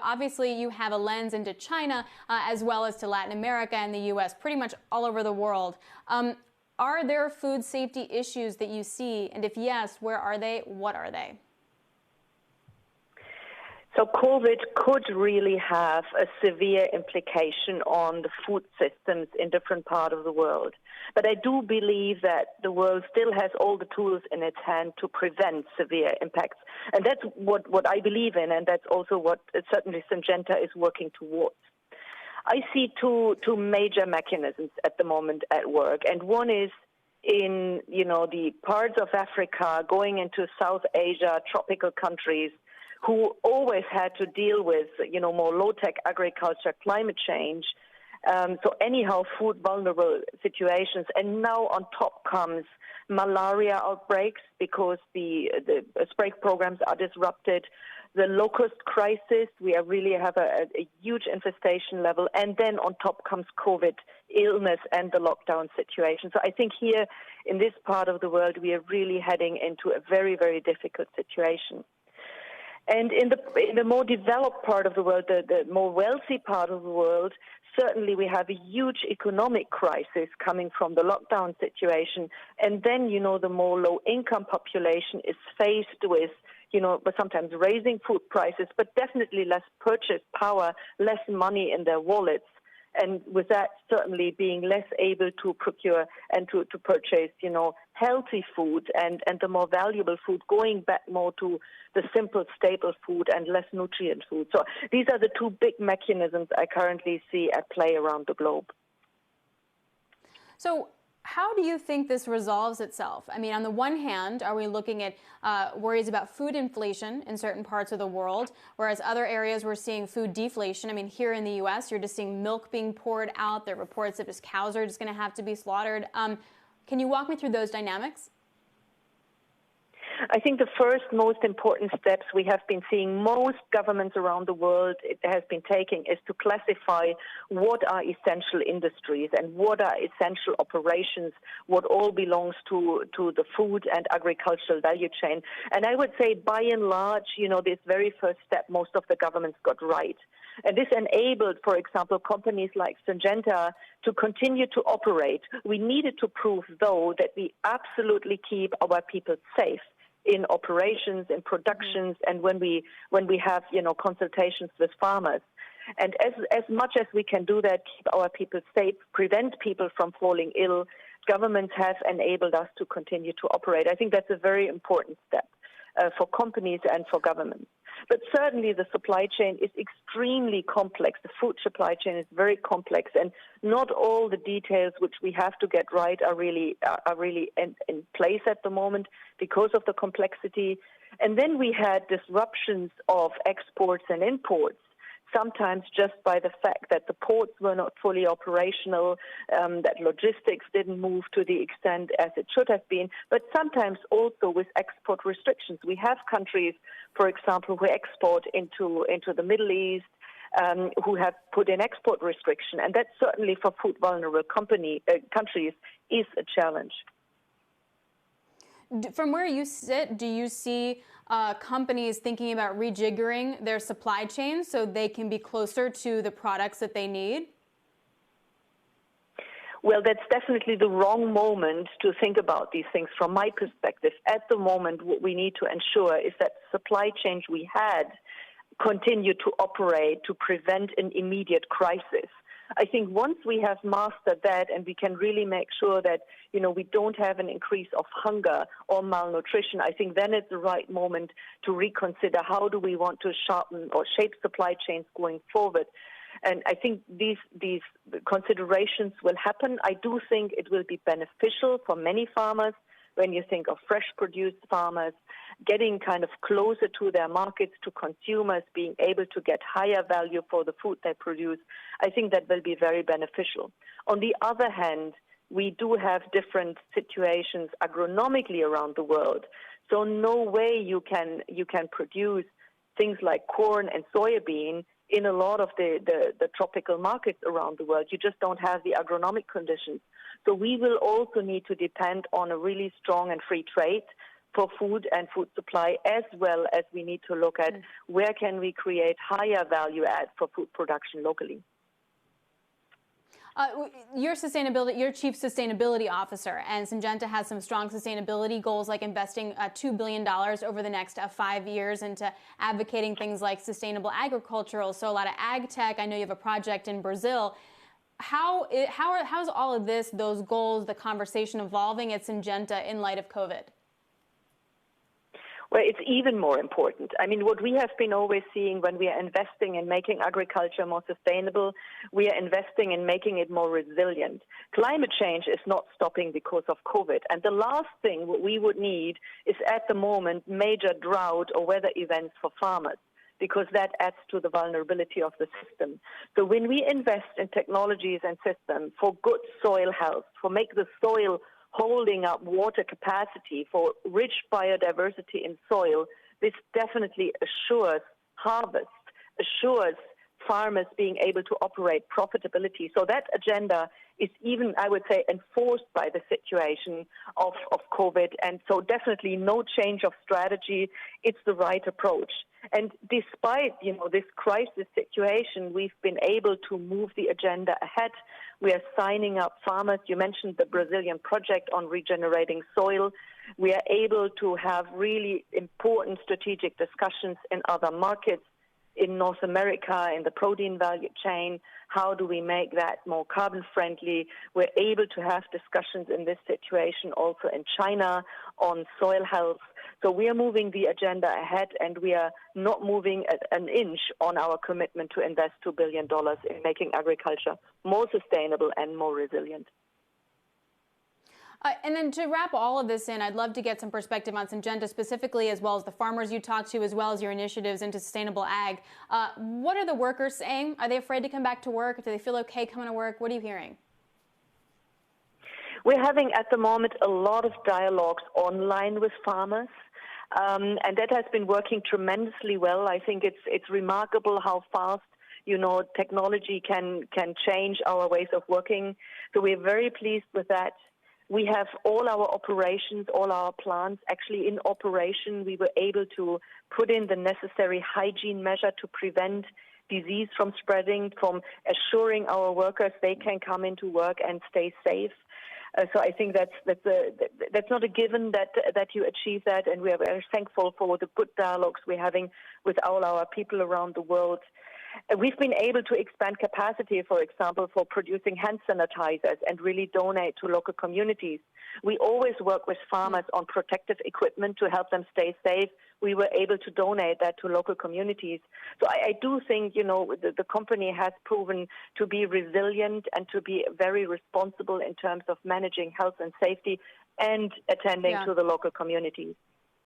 Obviously, you have a lens into China as well as to Latin America and the U.S., pretty much all over the world. Are there food safety issues that you see? And if yes, where are they? What are they? So COVID could really have a severe implication on the food systems in different parts of the world. But I do believe that the world still has all the tools in its hand to prevent severe impacts. And that's what I believe in, and that's also what certainly Syngenta is working towards. I see two major mechanisms at the moment at work, and one is in the parts of Africa going into South Asia, tropical countries, who always had to deal with more low-tech agriculture, climate change. So anyhow, food vulnerable situations, and now on top comes malaria outbreaks because the spray programs are disrupted. The locust crisis, we really have a huge infestation level, and then on top comes COVID illness and the lockdown situation. So I think here in this part of the world, we are really heading into a very, very difficult situation. And in the more developed part of the world, the more wealthy part of the world, certainly we have a huge economic crisis coming from the lockdown situation. And then, the more low-income population is faced with, sometimes raising food prices, but definitely less purchase power, less money in their wallets. And with that, certainly being less able to procure and to purchase, healthy food and the more valuable food, going back more to the simple staple food and less nutrient food. So these are the two big mechanisms I currently see at play around the globe. So how do you think this resolves itself? I mean, on the one hand, are we looking at worries about food inflation in certain parts of the world, whereas other areas we're seeing food deflation? I mean, here in the U.S., you're just seeing milk being poured out. There are reports that just cows are just going to have to be slaughtered. Can you walk me through those dynamics? I think the first most important steps we have been seeing most governments around the world has been taking is to classify what are essential industries and what are essential operations, what all belongs to the food and agricultural value chain. And I would say by and large, this very first step, most of the governments got right. And this enabled, for example, companies like Syngenta to continue to operate. We needed to prove, though, that we absolutely keep our people safe in operations, in productions, and when we have consultations with farmers. And as much as we can do that, keep our people safe, prevent people from falling ill, governments have enabled us to continue to operate. I think that's a very important step for companies and for governments. But certainly the supply chain is extremely complex. The food supply chain is very complex, and not all the details which we have to get right are really in place at the moment because of the complexity. And then we had disruptions of exports and imports, sometimes just by the fact that the ports were not fully operational, that logistics didn't move to the extent as it should have been, but sometimes also with export restrictions. We have countries, for example, who export into the Middle East, who have put in export restriction, and that certainly for food vulnerable countries is a challenge. From where you sit, do you see companies thinking about rejiggering their supply chain so they can be closer to the products that they need? Well, that's definitely the wrong moment to think about these things from my perspective. At the moment, what we need to ensure is that supply chains we had continue to operate to prevent an immediate crisis. I think once we have mastered that and we can really make sure that, we don't have an increase of hunger or malnutrition, I think then it's the right moment to reconsider how do we want to sharpen or shape supply chains going forward. And I think these considerations will happen. I do think it will be beneficial for many farmers when you think of fresh produce farmers, getting kind of closer to their markets, to consumers, being able to get higher value for the food they produce. I think that will be very beneficial. On the other hand, we do have different situations agronomically around the world. So no way you can produce things like corn and soybean in a lot of the tropical markets around the world. You just don't have the agronomic conditions. So we will also need to depend on a really strong and free trade for food and food supply, as well as we need to look at where can we create higher value add for food production locally. Your chief sustainability officer, and Syngenta has some strong sustainability goals, like investing $2 billion over the next 5 years into advocating things like sustainable agricultural. So a lot of ag tech. I know you have a project in Brazil. How's all of this, those goals, the conversation evolving at Syngenta in light of COVID? Well, it's even more important. I mean, what we have been always seeing when we are investing in making agriculture more sustainable, we are investing in making it more resilient. Climate change is not stopping because of COVID. And the last thing what we would need is, at the moment, major drought or weather events for farmers, because that adds to the vulnerability of the system. So when we invest in technologies and systems for good soil health, for make the soil holding up water capacity, for rich biodiversity in soil, this definitely assures harvest, assures farmers being able to operate profitability. So that agenda is even, I would say, enforced by the situation of COVID. And so definitely no change of strategy. It's the right approach. And despite, this crisis situation, we've been able to move the agenda ahead. We are signing up farmers. You mentioned the Brazilian project on regenerating soil. We are able to have really important strategic discussions in other markets, in North America, in the protein value chain. How do we make that more carbon friendly? We're able to have discussions in this situation also in China on soil health. So we are moving the agenda ahead, and we are not moving an inch on our commitment to invest $2 billion in making agriculture more sustainable and more resilient. And then to wrap all of this in, I'd love to get some perspective on Syngenta specifically, as well as the farmers you talk to, as well as your initiatives into sustainable ag. What are the workers saying? Are they afraid to come back to work? Do they feel okay coming to work? What are you hearing? We're having at the moment a lot of dialogues online with farmers. And that has been working tremendously well. I think it's remarkable how fast, technology can change our ways of working. So we're very pleased with that. We have all our operations, all our plants actually in operation. We were able to put in the necessary hygiene measure to prevent disease from spreading, from assuring our workers they can come into work and stay safe. So I think that's not a given that you achieve that, and we are very thankful for the good dialogues we're having with all our people around the world. We've been able to expand capacity, for example, for producing hand sanitizers and really donate to local communities. We always work with farmers on protective equipment to help them stay safe. We were able to donate that to local communities. So I do think, the company has proven to be resilient and to be very responsible in terms of managing health and safety and attending to the local communities.